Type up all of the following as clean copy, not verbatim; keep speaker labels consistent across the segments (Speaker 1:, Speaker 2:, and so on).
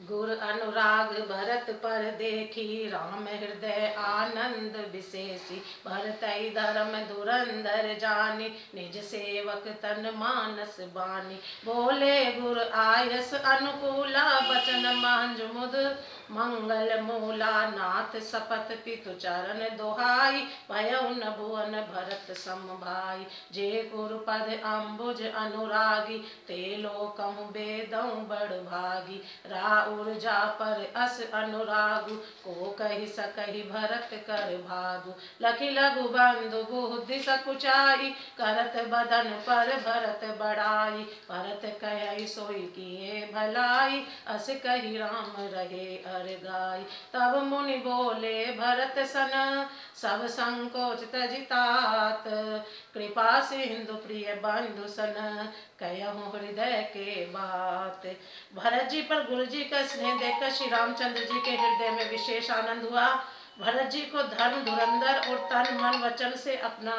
Speaker 1: गुर अनुराग भरत पर देखी, राम हृदय आनंद विशेषी। भरतई धर्म धुरंधर जानी, निज सेवक तन मानस बानी। बोले गुर आयस अनुकूला, बचन मांझ मुद मंगल मूला। नाथ सपथ पितु चरण दोहाई, भयउ न भुवन भरत सम भाई। जे गुरु पद अम्बुज अनुरागी, ते लोकहु बेदउ बड़ भागी। राउर जा पर अस अनुरागु, को कहि सकहि भरत कर भागु। लखि लघु बंधु बुद्धि सकुचाई, करत बदन पर भरत बड़ाई। भरत कहि सोई किए भलाई, अस कहि राम रहे अर गाई। तब मुनि बोले भरत सन, सब संकोच तजि तात। कृपा सिंधु प्रिय बंधु सन, कहूँ हृदय के बात। भरत जी पर गुरु जी का स्नेह देखकर श्री रामचंद्र जी के हृदय में विशेष आनंद हुआ। भरत जी को धर्म धुरंधर और तन मन वचन से अपना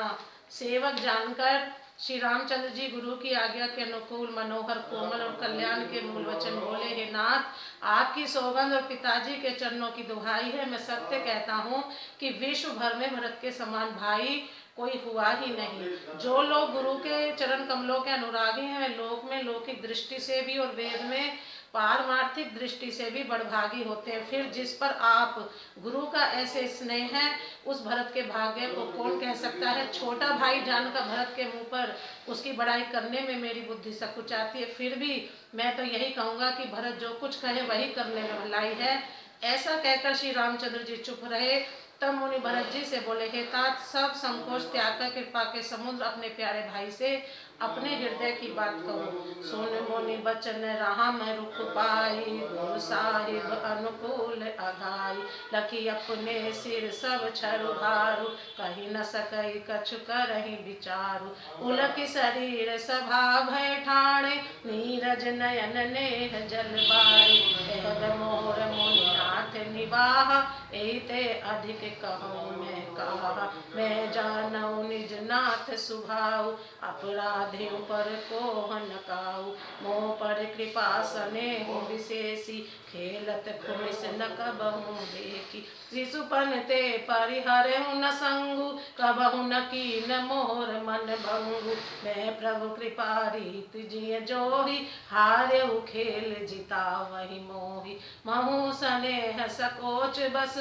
Speaker 1: सेवक जानकर श्री रामचंद्र जी गुरु की आज्ञा के अनुकूल मनोहर कोमल और कल्याण के मूल वचन बोले। हे नाथ, आपकी सौगंध और पिताजी के चरणों की दुहाई है, मैं सत्य कहता हूँ कि विश्व भर में भरत के समान भाई कोई हुआ ही नहीं। जो लोग गुरु के चरण कमलों के अनुरागी हैं, वे लोक में लौकिक दृष्टि से भी और वेद में पारमार्थिक दृष्टि से भी बड़भागी होते हैं। फिर जिस पर आप गुरु का ऐसे स्नेह है, उस भरत के भाग्य को कौन कह सकता है। छोटा भाई जानकर भरत के मुंह पर उसकी बड़ाई करने में मेरी बुद्धि सकुचाती है। फिर भी मैं तो यही कहूँगा कि भरत जो कुछ कहे वही करने में भलाई है। ऐसा कहकर श्री रामचंद्र जी चुप रहे। तब मुनि भरत जी से बोले, हे तात, सब संकोच त्याग कर कृपा के समुद्र अपने प्यारे भाई से अपने हृदय की बात कहो। सुन मुनि बचन राम रुख पाई, गुरु साहिब अनुकूल अघाई। लखी अपने सिर सब छरु भारु, कही न सकई कछु करहि विचारु। उलक शरीर सभा भय ठाणे, नीरज नयन नेह जल बारी। एह मोर मुनिनाथ निवाह, एते अधिक कहूँ मैं कहा। मैं जानऊ निज नाथ सुभाऊ, अपराधी पर को नकाऊ। मोह पर कृपा स्नेह विशेषी, खेलत खुमिस न कबहु देखी। शिशुपन ते परिहरहु न संगु, कबहु न कीन मोर मन भंगु। मैं प्रभु कृपा रीत जिय जोहि, हारेउ खेल जिता वही मोहि। महु स्नेह सकोच बस,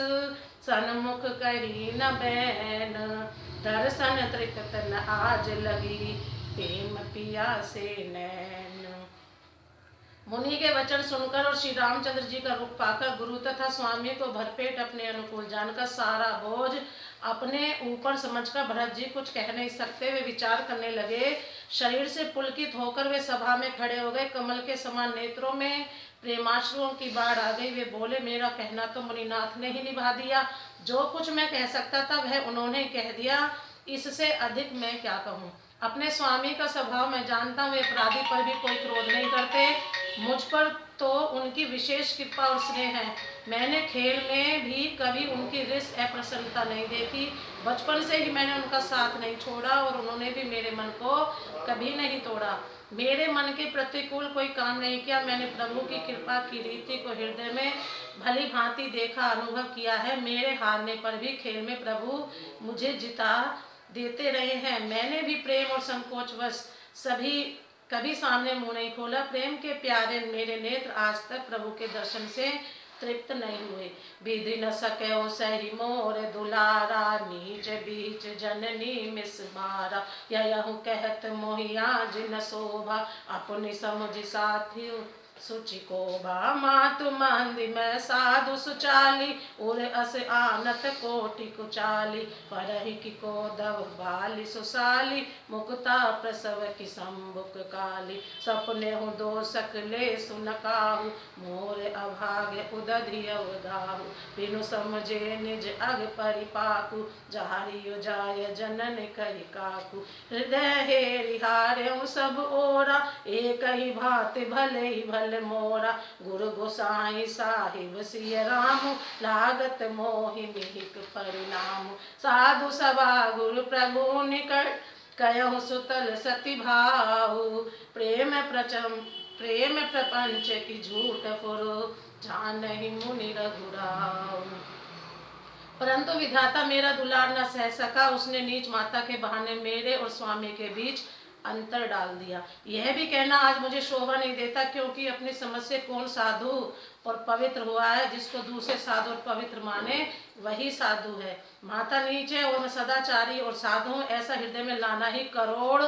Speaker 1: सन्मुख कही न बैन। दर्शन तृप्त न आज लगी, प्रेम पिया से नैन। मुनि के वचन सुनकर और श्री रामचंद्र जी का रुख पाकर गुरु तथा स्वामी को भरपेट अपने अनुकूल जानकर सारा बोझ अपने ऊपर समझकर भरत जी कुछ कह नहीं सकते। वे विचार करने लगे। शरीर से पुलकित होकर वे सभा में खड़े हो गए। कमल के समान नेत्रों में प्रेमाश्रुओं की बाढ़ आ गई। वे बोले, मेरा कहना तो मुनिनाथ ने ही निभा दिया। जो कुछ मैं कह सकता था वह उन्होंने कह दिया, इससे अधिक मैं क्या कहूँ। अपने स्वामी का स्वभाव मैं जानता हूँ, वे अपराधी पर भी कोई क्रोध नहीं करते। मुझ पर तो उनकी विशेष कृपा और स्नेह है। मैंने खेल में भी कभी उनकी रिस अप्रसन्नता नहीं देखी। बचपन से ही मैंने उनका साथ नहीं छोड़ा और उन्होंने भी मेरे मन को कभी नहीं तोड़ा। मेरे मन के प्रतिकूल कोई काम नहीं किया। मैंने प्रभु की कृपा की रीति को हृदय में भली भांति देखा, अनुभव किया है। मेरे हारने पर भी खेल में प्रभु मुझे जिता देते रहे हैं। मैंने भी प्रेम और संकोचवश कभी सामने मुंह नहीं खोला। प्रेम के प्यारे मेरे नेत्र आज तक प्रभु के दर्शन से तृप्त नहीं हुए। विधि न सके सही मोर दुलारा, नीच बीच जननी मिस मारा। यहु कहत मोहिया जिन शोभा, अपनी समझ साथी सुचि को बा। मातु मंदी में साधु सुचाली, उर अस आनत कोटि कुचाली। परहि की को दव बाली सुसाली, मुक्ता प्रसव की संबुक काली। सपने हूँ दो सकले सुनकाहु, मोर अभाग्य उदधियव दाहु। बिनु समझे निज अग परिपाकु, जहारियो जाय जनन कहि काकु। हृदय हेरि हार्यों सब ओरा, एक ही भांति भले ही भल मोरा। गुरु गोसाई साहिब सिय राम, लागत मोहि मिहिक परिणाम। साधु सभा गुरु प्रभु निकट, कयहु सुतल सती भाऊ। प्रेम प्रेम प्रपंच की झूठ फुरो, जानहि मुनि रघुराव। परंतु विधाता मेरा दुलार न सह सका, उसने नीच माता के बहाने मेरे और स्वामी के बीच अंतर डाल दिया। यह भी कहना आज मुझे शोभा नहीं देता, क्योंकि अपनी समझ से कौन साधु और पवित्र हुआ है। जिसको दूसरे साधु और पवित्र माने वही साधु है। माता नीच है और मैं सदाचारी और साधु हूँ, ऐसा हृदय में लाना ही करोड़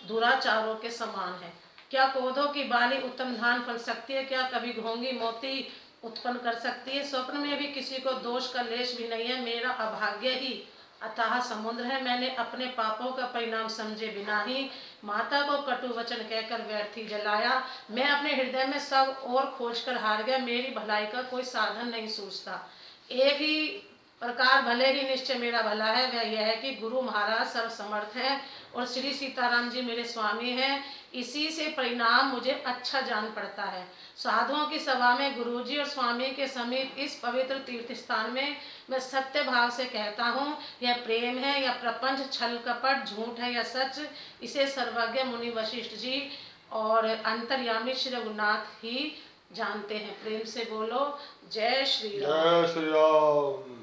Speaker 1: दुराचारों के समान है। क्या कोदो की बाली उत्तम धान फल सकती है? क्या कभी घोंगी मोती उत्पन्न कर सकती है? स्वप्न में भी किसी को दोष का लेश भी नहीं है। मेरा अभाग्य ही अथाह समुद्र है। मैंने अपने पापों का परिणाम समझे बिना ही माता को कटु वचन कहकर व्यर्थ ही जलाया। मैं अपने हृदय में सब और खोज कर हार गया, मेरी भलाई का कोई साधन नहीं सूझता। एक ही प्रकार भले ही निश्चय मेरा भला है, वह यह है कि गुरु महाराज सर्व समर्थ हैं और श्री सीताराम जी मेरे स्वामी हैं। इसी से परिणाम मुझे अच्छा जान पड़ता है। साधुओं की सभा में गुरुजी और स्वामी के समीप इस पवित्र तीर्थ स्थान में मैं सत्य भाव से कहता हूँ, यह प्रेम है या प्रपंच, छल कपट, झूठ है या सच, इसे सर्वज्ञ मुनि वशिष्ठ जी और अंतर्यामी श्री रघुनाथ ही जानते हैं। प्रेम से बोलो जय श्री राम।
Speaker 2: जय श्री राम।